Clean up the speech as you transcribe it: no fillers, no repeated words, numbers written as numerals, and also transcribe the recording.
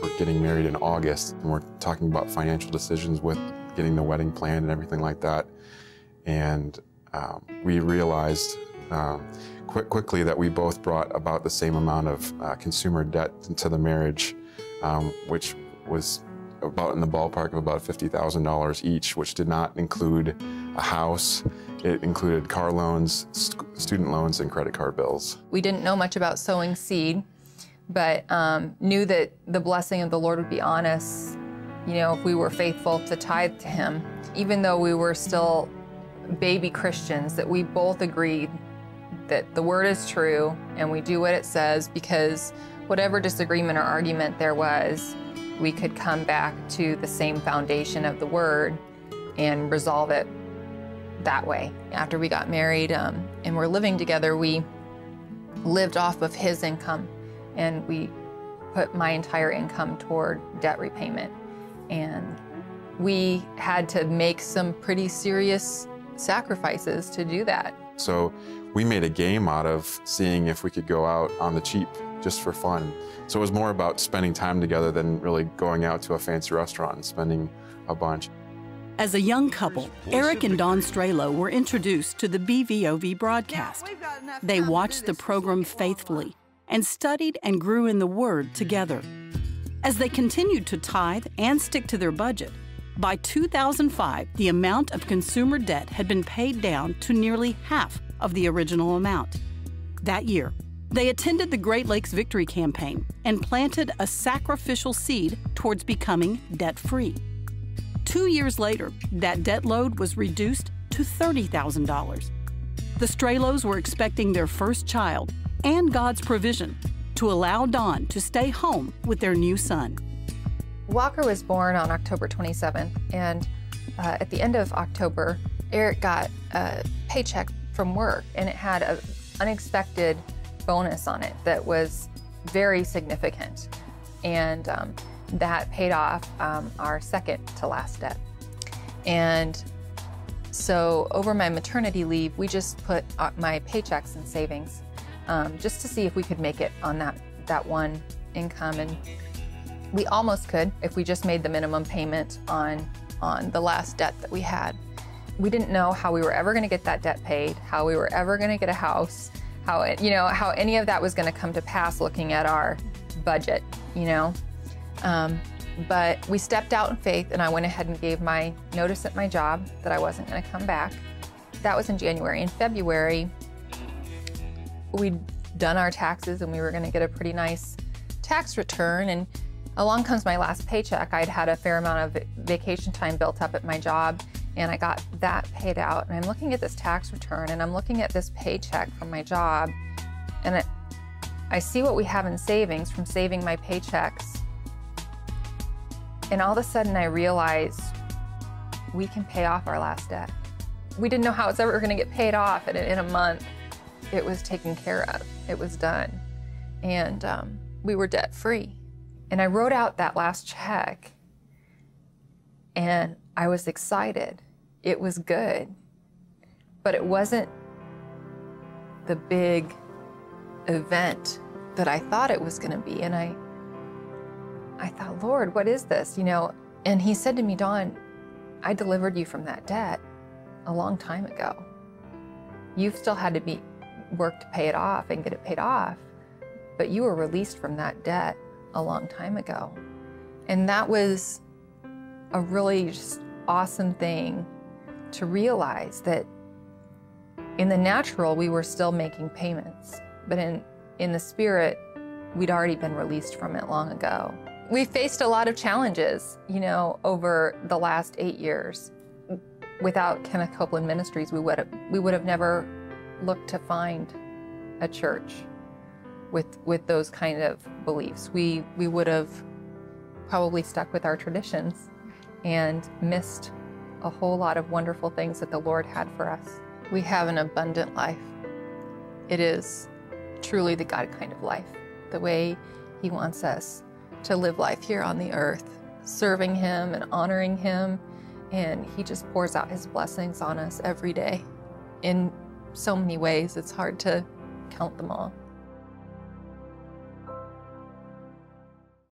We're getting married in August, and we're talking about financial decisions with getting the wedding planned and everything like that. And we realized quickly that we both brought about the same amount of consumer debt into the marriage, which was about in the ballpark of about $50,000 each, which did not include a house. It included car loans, student loans, and credit card bills. We didn't know much about sowing seed, but knew that the blessing of the Lord would be on us, you know, if we were faithful to tithe to Him. Even though we were still baby Christians, that we both agreed that the Word is true and we do what it says, because whatever disagreement or argument there was, we could come back to the same foundation of the Word and resolve it that way. After we got married and we're living together, we lived off of his income, and we put my entire income toward debt repayment. And we had to make some pretty serious sacrifices to do that. So we made a game out of seeing if we could go out on the cheap just for fun. So it was more about spending time together than really going out to a fancy restaurant and spending a bunch. As a young couple, Eric and Dawn Stralow were introduced to the BVOV broadcast. They watched the program faithfully and studied and grew in the Word together. As they continued to tithe and stick to their budget, by 2005, the amount of consumer debt had been paid down to nearly half of the original amount. That year, they attended the Great Lakes Victory Campaign and planted a sacrificial seed towards becoming debt-free. 2 years later, that debt load was reduced to $30,000. The Stralows were expecting their first child and God's provision to allow Dawn to stay home with their new son. Walker was born on October 27th, and at the end of October, Eric got a paycheck from work, and it had an unexpected bonus on it that was very significant. And that paid off our second to last debt. And so over my maternity leave, we just put my paychecks in savings just to see if we could make it on that one income. And we almost could if we just made the minimum payment on the last debt that we had. We didn't know how we were ever going to get that debt paid, how we were ever going to get a house, how any of that was going to come to pass looking at our budget, you know. But we stepped out in faith, and I went ahead and gave my notice at my job that I wasn't going to come back. That was in January. In February, we'd done our taxes, and we were going to get a pretty nice tax return. And along comes my last paycheck. I'd had a fair amount of vacation time built up at my job, and I got that paid out. And I'm looking at this tax return, and I'm looking at this paycheck from my job, and I see what we have in savings from saving my paychecks. And all of a sudden I realized we can pay off our last debt. We didn't know how it's ever going to get paid off, and in a month it was taken care of. It was done. And we were debt free. And I wrote out that last check, and I was excited. It was good, but it wasn't the big event that I thought it was going to be. And I thought, Lord, what is this? You know, and He said to me, Dawn, I delivered you from that debt a long time ago. You've still had to work to pay it off and get it paid off, but you were released from that debt a long time ago. And that was a really just awesome thing to realize, that in the natural, we were still making payments, but in the spirit, we'd already been released from it long ago. We faced a lot of challenges, you know, over the last 8 years. Without Kenneth Copeland Ministries, we would have never looked to find a church with those kind of beliefs. We would have probably stuck with our traditions and missed a whole lot of wonderful things that the Lord had for us. We have an abundant life. It is truly the God kind of life, the way He wants us to live life here on the earth, serving Him and honoring Him. And He just pours out His blessings on us every day in so many ways. It's hard to count them all.